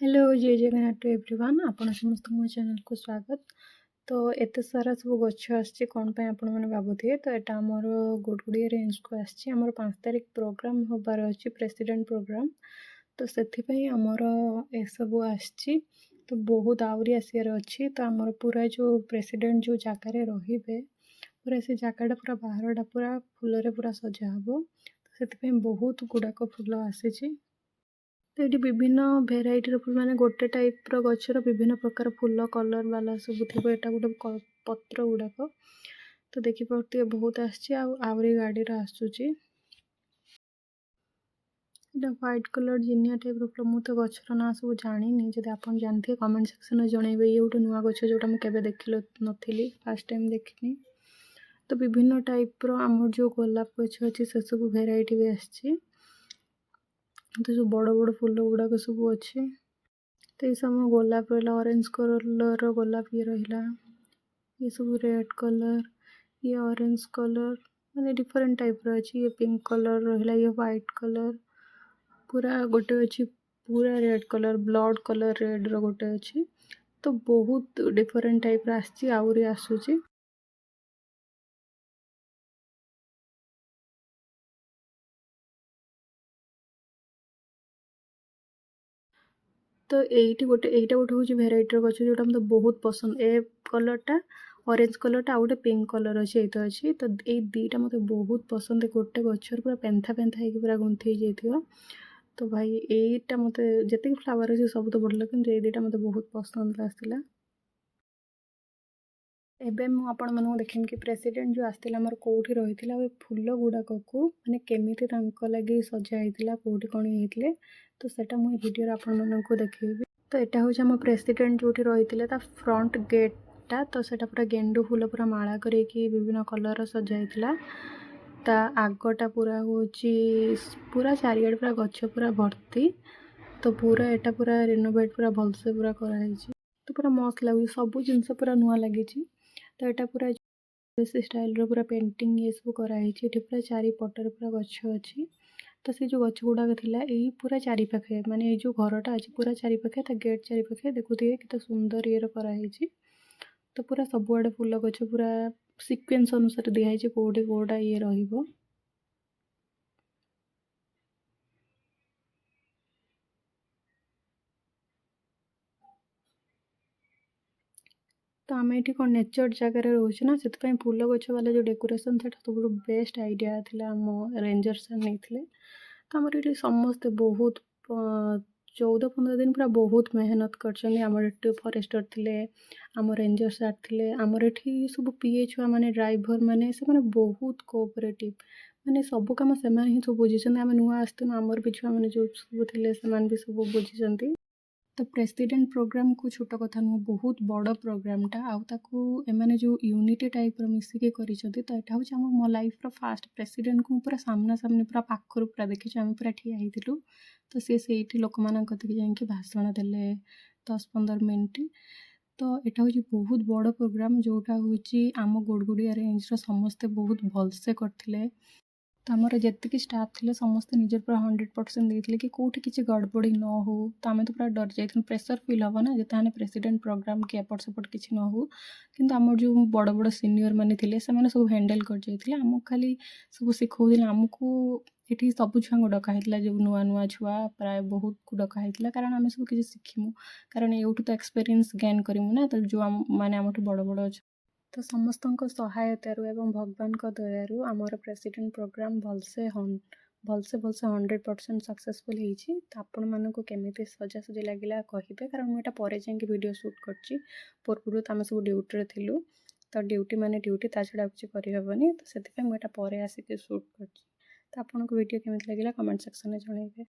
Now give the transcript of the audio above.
Hello जय Jagannath to everyone आपण समस्त मो चैनल को स्वागत। तो एत सारा सब गछ आसछि कोन पे आपण माने भाबुथिए तो एटा हमर गुडगुडी रेंज को आसछि हमर 5 तारिख प्रोग्राम होबार अछि प्रेसिडेंट प्रोग्राम। तो सेथि पई हमर ए सब आसछि तो बहुत आउरी आसियार अछि। तो हमर पूरा जो प्रेसिडेंट जो जागा रे रहिबे पूरा से जागाटा पूरा बाहरटा पूरा फूल रे पूरा सजा हबो। तो सेथि पई बहुत गुडाक फूल आसीछि। तो ये विभिन्न भेराइटी फुल माने गोटे टाइप गचर विभिन्न प्रकार फूल कलर वाला सब थी एटा गोटे पत्र गुड़ाक। तो देखिपे बहुत आसरी गाड़ी आसूची व्हाइट कलर जिनिया टाइप फुल मुझे गचर ना सब जानी जब आप जानते कमेंट सेक्शन में जनइबे ये गोटे नुआ गच जोटा मुझे देख नी फास्ट टाइम देखनी। तो विभिन्न टाइप आमर जो गोलाप गच अच्छी से सब भेराइटी भी आसी। तो जो बड़ बड़ फूल गुड़ाक सब अच्छे। तो ये सब गोलाप रहा ऑरेंज कलर गोलाप ये रहा ये सब रेड कलर ये ऑरेंज कलर माने डिफरेंट टाइप अच्छी। ये पिंक कलर रहा ये व्हाइट कलर पूरा गोटे अच्छी पूरा red colour blood colour red रो गोटे अच्छी। तो बहुत डिफरेंट टाइप आसची आउरी आसूची। तो एटा गोटे हूँ भेराइटर गच जोटा मतलब बहुत पसंद ए कलरटा ऑरेंज कलरटा आ गोटे पिंक कलर अच्छे ये अच्छी। तो ये दीटा मतलब बहुत पसंद गोटे गचर पूरा पेंथा पेंथा हो पूरा गुंथी जाइए। तो भाई यहीटा मत जिते फ्लावर अच्छे सब तो बढ़िया कि ये दीटा मतलब बहुत पसंद आसला। एबे मु आपण मानू देखिम कि प्रेसिडेंट जो आसला आमर कोठी रहिथिला फूल गुड़ाक को माने केमिति तांको लागि सजा हेतिला कोठी कोन हेतिले। तो सेटा मु वीडियो आपण मानू देखैबी। तो एटा हो हम प्रेसिडेंट जोठी रहिथिले ता फ्रंट गेटटा तो सेटा पूरा गेंडू फूल पूरा माला करके विभिन्न कलर सजा हेतिला। ता आगटा पूरा होची पूरा चारियाड पूरा गछ पूरा भर्ती। तो पूरा एटा पूरा रिनोवेट पूरा भलसे पूरा करा हेछि। तो पूरा मस्त लागु सब जिनस पूरा नुआ लागिछि। तो एटा पूरा देसी स्टाइल रो पूरा पेंटिंग ये सब करा हेछि। एठी पूरा चारि पटर पूरा गछ अछि। तो से जो गछ गुड़ाक थिला एई पूरा चारि पाखे माने जो घरटा अछि पूरा चारि पाखे ता गेट चारि पाखे देखुथिए केते सुंदर ये रो करा हेछि। तो पूरा सबुआडे फूल गछ पूरा सीक्वेंस अनुसार दिया हेछि कोडे कोडा ये रहिबो। तो आम ये कौन नेचर जगार रोचे ना से फूल गछ वाला जो डेकोरेशन था सब बेस्ट आइडिया था आम रेंजर सर नहीं। तो आमर ये समस्ते बहुत 14-15 दिन पूरा बहुत मेहनत कर फरेस्टर थे आम रेंजर सार थे आमर ये सब पीए छुआ माने ड्राइवर माने से माने बहुत कोऑपरेटिव माने सब कम से ही सब बुझी आम नुआ आसतु आमर भी छुआ मैंने जो सब थे भी सब बुझी। तो प्रेसिडेंट प्रोग्राम को छोट कथा नुह बहुत बड़ प्रोग्रामटा आउ एमाने जो यूनिटी टाइप मिसिके करिसथि। तो यहाँ हूँ आम मो लाइफ फास्ट प्रेसिडेंट को पूरा सामना सामने पूरा पाखर पूरा देखी आम पूरा ठिया होइथिलु। तो सी लोक मान जाकि भाषण देले 10-15 मिनिट। तो यहाँ हूँ बहुत बड़ प्रोग्राम जोटा हूँ आम गुड़गुड़िया रेंज समस्ते बहुत भलसे करथिले। तो आमर जी स्टाफ थे समस्ते निजर पूरा 100% देते कि कौटी किसी गड़बड़ी न हो। तो आम तो पूरा डर जाइए प्रेसर फिल हम ना जिते प्रेसिडेंट प्रोग्राम कि एपट सेपट किसी न हो। कि आम जो बड़ बड़ सिनियर मैंने थे सब हैंडल कर जाइए आमको खाली सब शिखौले आमको ये सब छुआ को डकाई जो नुआ नुआ छुआ प्राय बहुत को डकाई कारण आम सब किसी शिखिमु कारण यूठू तो एक्सपीरियंस गेन करूँ ना। तो जो मैंने आम बड़ बड़ अच्छा तो समस्त सहायतारू एवं भगवान दयारू आमर प्रेसिडेंट प्रोग्राम भलसे 100% सक्सेसफुल होती। तो आपण मानक केमिति सजासजी लगे कहे कारण मुझे पर जाकि वीडियो शूट कर पूर्व तो आम सब ड्यूटी थिलु। तो ड्यूटी माने ड्यूटी ता छड़ा किसी करहबनी। तो से मुझे पर आसिक शूट कर। तो आपको वीडियो केमिति लगे कमेंट सेक्शन में जनइबे।